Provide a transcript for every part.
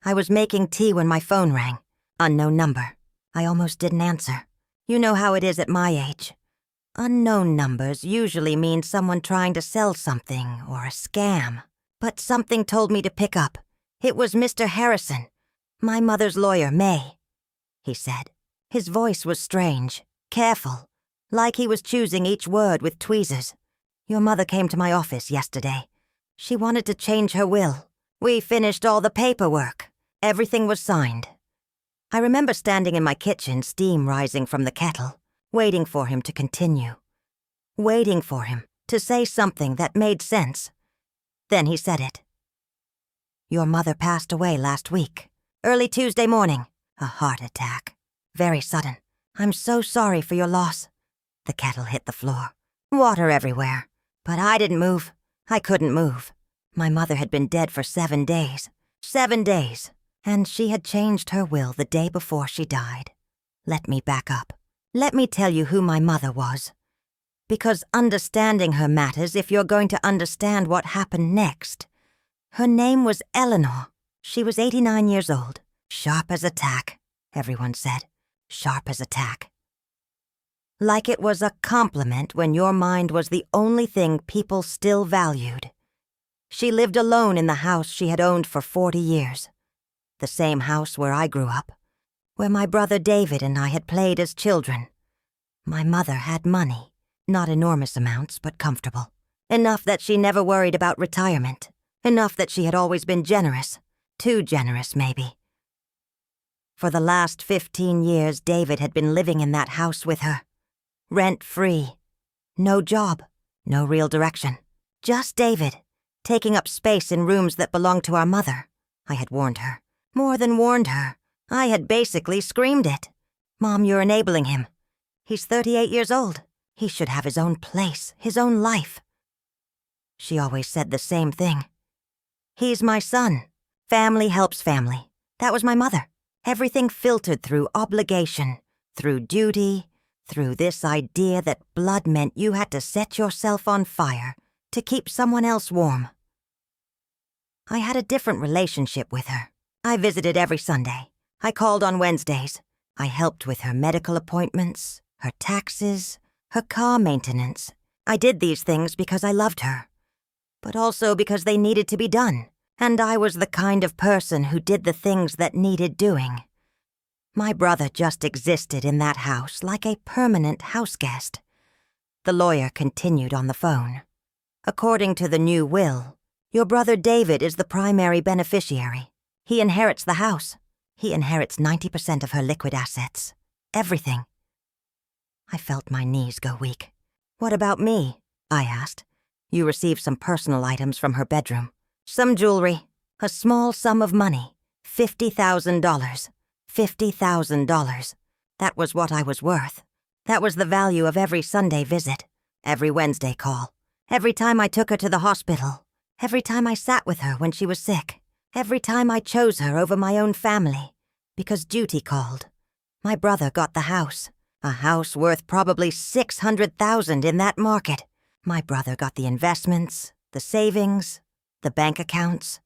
I was making tea when my phone rang. Unknown number. I almost didn't answer. You know how it is at my age. Unknown numbers usually mean someone trying to sell something or a scam. But something told me to pick up. It was Mr. Harrison, my mother's lawyer, May, he said. His voice was strange, careful, like he was choosing each word with tweezers. Your mother came to my office yesterday. She wanted to change her will. We finished all the paperwork. Everything was signed. I remember standing in my kitchen, steam rising from the kettle, waiting for him to continue. Waiting for him to say something that made sense. Then he said it. Your mother passed away last week, early Tuesday morning. A heart attack. Very sudden. I'm so sorry for your loss. The kettle hit the floor. Water everywhere. But I didn't move. I couldn't move. My mother had been dead for 7 days. 7 days. And she had changed her will the day before she died. Let me back up. Let me tell you who my mother was. Because understanding her matters if you're going to understand what happened next. Her name was Eleanor. She was 89 years old. Sharp as a tack, everyone said. Sharp as a tack. Like it was a compliment when your mind was the only thing people still valued. She lived alone in the house she had owned for 40 years. The same house where I grew up, where my brother David and I had played as children. My mother had money, not enormous amounts, but comfortable. Enough that she never worried about retirement. Enough that she had always been generous. Too generous, maybe. For the last 15 years, David had been living in that house with her. Rent-free. No job. No real direction. Just David, taking up space in rooms that belonged to our mother. I had warned her. More than warned her. I had basically screamed it. Mom, you're enabling him. He's 38 years old. He should have his own place, his own life. She always said the same thing. He's my son. Family helps family. That was my mother. Everything filtered through obligation, through duty, through this idea that blood meant you had to set yourself on fire to keep someone else warm. I had a different relationship with her. I visited every Sunday. I called on Wednesdays. I helped with her medical appointments, her taxes, her car maintenance. I did these things because I loved her, but also because they needed to be done, and I was the kind of person who did the things that needed doing. My brother just existed in that house like a permanent houseguest. The lawyer continued on the phone. According to the new will, your brother David is the primary beneficiary. He inherits the house. He inherits 90% of her liquid assets. Everything. I felt my knees go weak. What about me? I asked. You received some personal items from her bedroom. Some jewelry. A small sum of money. $50,000. $50,000. That was what I was worth. That was the value of every Sunday visit. Every Wednesday call. Every time I took her to the hospital. Every time I sat with her when she was sick. Every time I chose her over my own family. Because duty called. My brother got the house. A house worth probably $600,000 in that market. My brother got the investments, the savings, the bank accounts.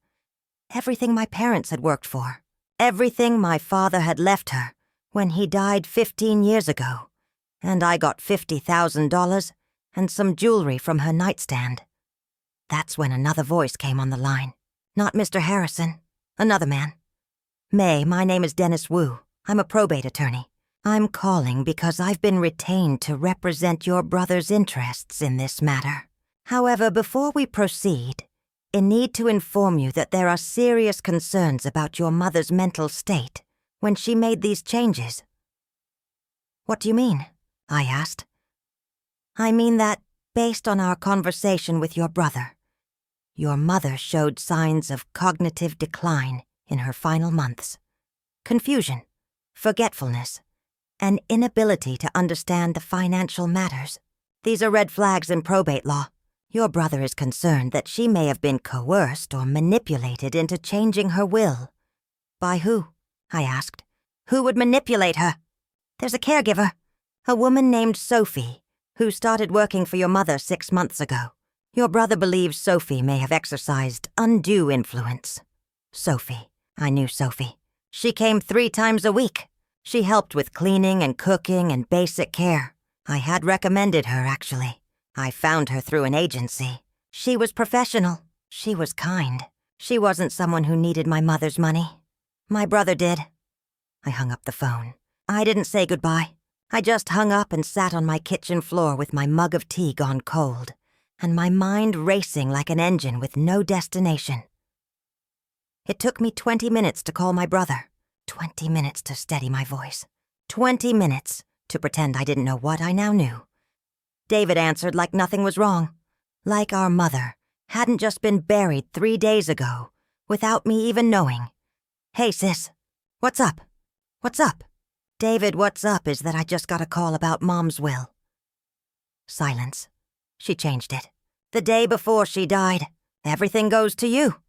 Everything my parents had worked for. Everything my father had left her when he died 15 years ago. And I got $50,000 and some jewelry from her nightstand. That's when another voice came on the line. Not Mr. Harrison. Another man. May, my name is Dennis Wu. I'm a probate attorney. I'm calling because I've been retained to represent your brother's interests in this matter. However, before we proceed, I need to inform you that there are serious concerns about your mother's mental state when she made these changes. What do you mean? I asked. I mean that, based on our conversation with your brother, your mother showed signs of cognitive decline in her final months. Confusion, forgetfulness, an inability to understand the financial matters. These are red flags in probate law. Your brother is concerned that she may have been coerced or manipulated into changing her will. By who? I asked. Who would manipulate her? There's a caregiver, a woman named Sophie, who started working for your mother 6 months ago. Your brother believes Sophie may have exercised undue influence. Sophie. I knew Sophie. She came 3 times a week. She helped with cleaning and cooking and basic care. I had recommended her, actually. I found her through an agency. She was professional. She was kind. She wasn't someone who needed my mother's money. My brother did. I hung up the phone. I didn't say goodbye. I just hung up and sat on my kitchen floor with my mug of tea gone cold, and my mind racing like an engine with no destination. It took me 20 minutes to call my brother, 20 minutes to steady my voice, 20 minutes to pretend I didn't know what I now knew. David answered like nothing was wrong, like our mother hadn't just been buried 3 days ago without me even knowing. "Hey, sis, what's up? What's up?" "David, what's up is that I just got a call about Mom's will." Silence. She changed it. "The day before she died, everything goes to you."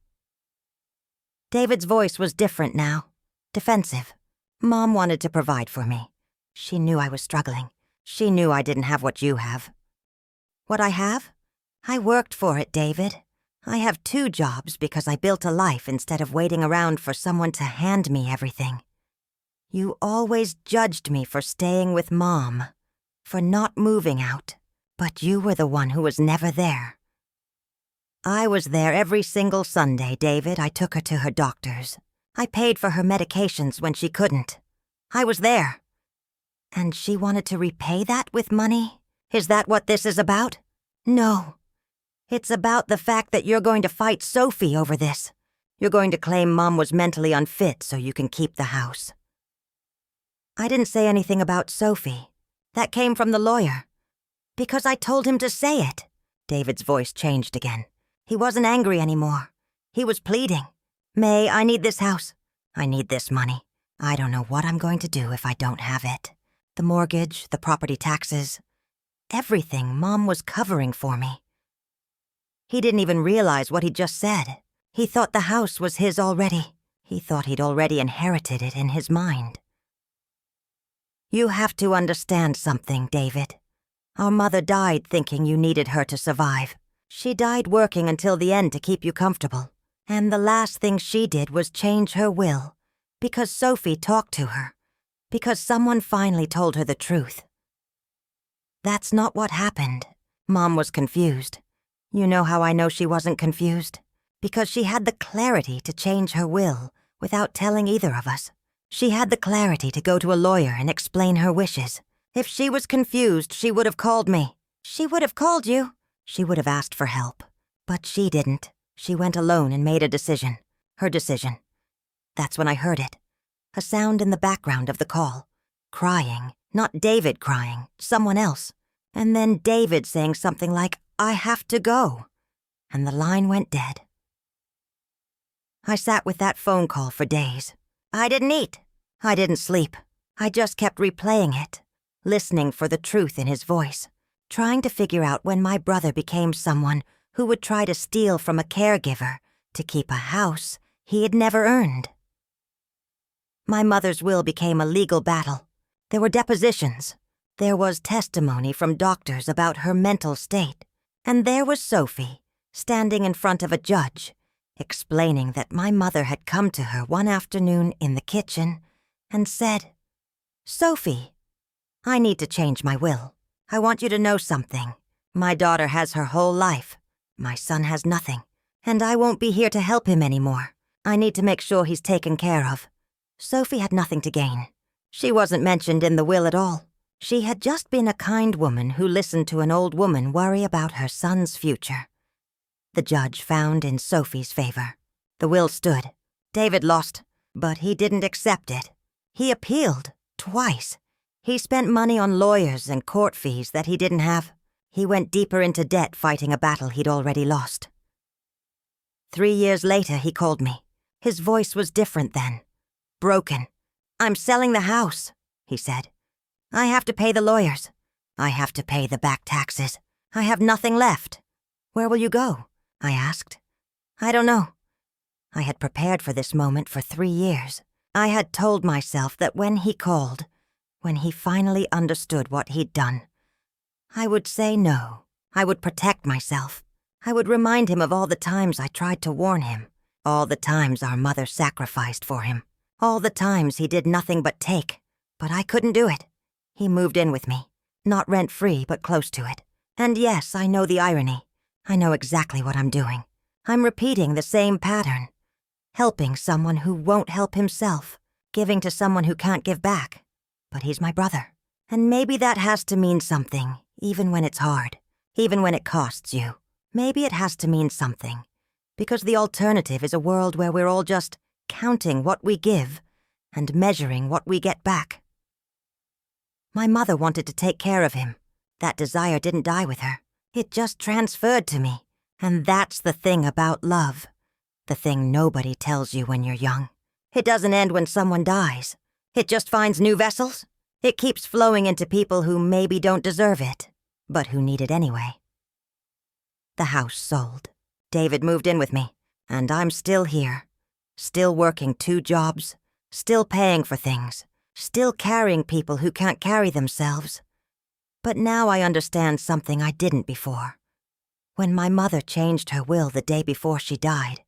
David's voice was different now, defensive. Mom wanted to provide for me. She knew I was struggling. She knew I didn't have what you have. What I have? I worked for it, David. I have 2 jobs because I built a life instead of waiting around for someone to hand me everything. You always judged me for staying with Mom, for not moving out, but you were the one who was never there. I was there every single Sunday, David. I took her to her doctors. I paid for her medications when she couldn't. I was there. And she wanted to repay that with money? Is that what this is about? No. It's about the fact that you're going to fight Sophie over this. You're going to claim Mom was mentally unfit so you can keep the house. I didn't say anything about Sophie. That came from the lawyer. Because I told him to say it. David's voice changed again. He wasn't angry anymore. He was pleading. "May, I need this house. I need this money. I don't know what I'm going to do if I don't have it. The mortgage, the property taxes, everything Mom was covering for me." He didn't even realize what he'd just said. He thought the house was his already. He thought he'd already inherited it in his mind. You have to understand something, David. Our mother died thinking you needed her to survive. She died working until the end to keep you comfortable. And the last thing she did was change her will, because Sophie talked to her, because someone finally told her the truth. That's not what happened. Mom was confused. You know how I know she wasn't confused? Because she had the clarity to change her will without telling either of us. She had the clarity to go to a lawyer and explain her wishes. If she was confused, she would have called me. She would have called you. She would have asked for help. But she didn't. She went alone and made a decision. Her decision. That's when I heard it. A sound in the background of the call. Crying. Not David crying. Someone else. And then David saying something like, "I have to go." And the line went dead. I sat with that phone call for days. I didn't eat. I didn't sleep. I just kept replaying it, listening for the truth in his voice, trying to figure out when my brother became someone who would try to steal from a caregiver to keep a house he had never earned. My mother's will became a legal battle. There were depositions. There was testimony from doctors about her mental state. And there was Sophie, standing in front of a judge, explaining that my mother had come to her one afternoon in the kitchen and said, "Sophie, I need to change my will. I want you to know something. My daughter has her whole life. My son has nothing, and I won't be here to help him anymore. I need to make sure he's taken care of." Sophie had nothing to gain. She wasn't mentioned in the will at all. She had just been a kind woman who listened to an old woman worry about her son's future. The judge found in Sophie's favor. The will stood. David lost, but he didn't accept it. He appealed, twice. He spent money on lawyers and court fees that he didn't have. He went deeper into debt fighting a battle he'd already lost. 3 years later, he called me. His voice was different then. Broken. "I'm selling the house," he said. "I have to pay the lawyers. I have to pay the back taxes. I have nothing left." "Where will you go?" I asked. "I don't know." I had prepared for this moment for 3 years. I had told myself that when he called, when he finally understood what he'd done, I would say no. I would protect myself. I would remind him of all the times I tried to warn him. All the times our mother sacrificed for him. All the times he did nothing but take. But I couldn't do it. He moved in with me. Not rent-free, but close to it. And yes, I know the irony. I know exactly what I'm doing. I'm repeating the same pattern. Helping someone who won't help himself. Giving to someone who can't give back. But he's my brother. And maybe that has to mean something, even when it's hard. Even when it costs you. Maybe it has to mean something. Because the alternative is a world where we're all just counting what we give and measuring what we get back. My mother wanted to take care of him. That desire didn't die with her. It just transferred to me. And that's the thing about love. The thing nobody tells you when you're young. It doesn't end when someone dies. It just finds new vessels. It keeps flowing into people who maybe don't deserve it, but who need it anyway. The house sold. David moved in with me, and I'm still here. Still working 2 jobs, still paying for things, still carrying people who can't carry themselves. But now I understand something I didn't before. When my mother changed her will the day before she died,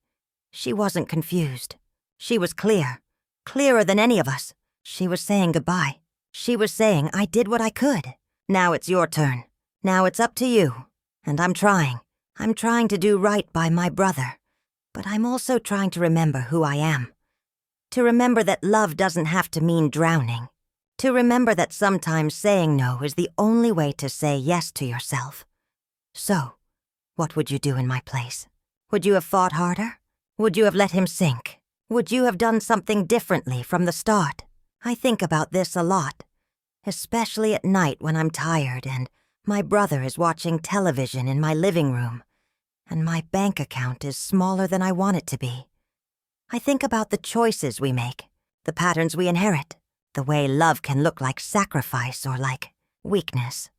she wasn't confused. She was clear, clearer than any of us. She was saying goodbye. She was saying I did what I could. Now it's your turn. Now it's up to you. And I'm trying. I'm trying to do right by my brother. But I'm also trying to remember who I am. To remember that love doesn't have to mean drowning. To remember that sometimes saying no is the only way to say yes to yourself. So, what would you do in my place? Would you have fought harder? Would you have let him sink? Would you have done something differently from the start? I think about this a lot, especially at night when I'm tired and my brother is watching television in my living room, and my bank account is smaller than I want it to be. I think about the choices we make, the patterns we inherit, the way love can look like sacrifice or like weakness.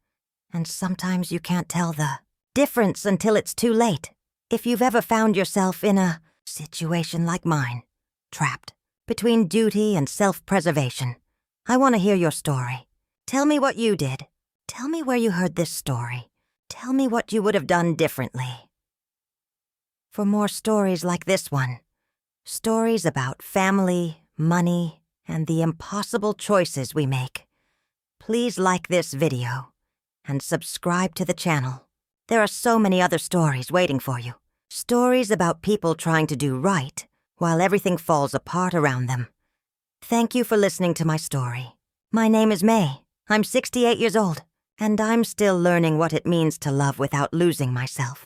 And sometimes you can't tell the difference until it's too late. If you've ever found yourself in a situation like mine, trapped between duty and self-preservation, I want to hear your story. Tell me what you did. Tell me where you heard this story. Tell me what you would have done differently. For more stories like this one, stories about family, money, and the impossible choices we make, please like this video and subscribe to the channel. There are so many other stories waiting for you. Stories about people trying to do right while everything falls apart around them. Thank you for listening to my story. My name is May. I'm 68 years old, and I'm still learning what it means to love without losing myself.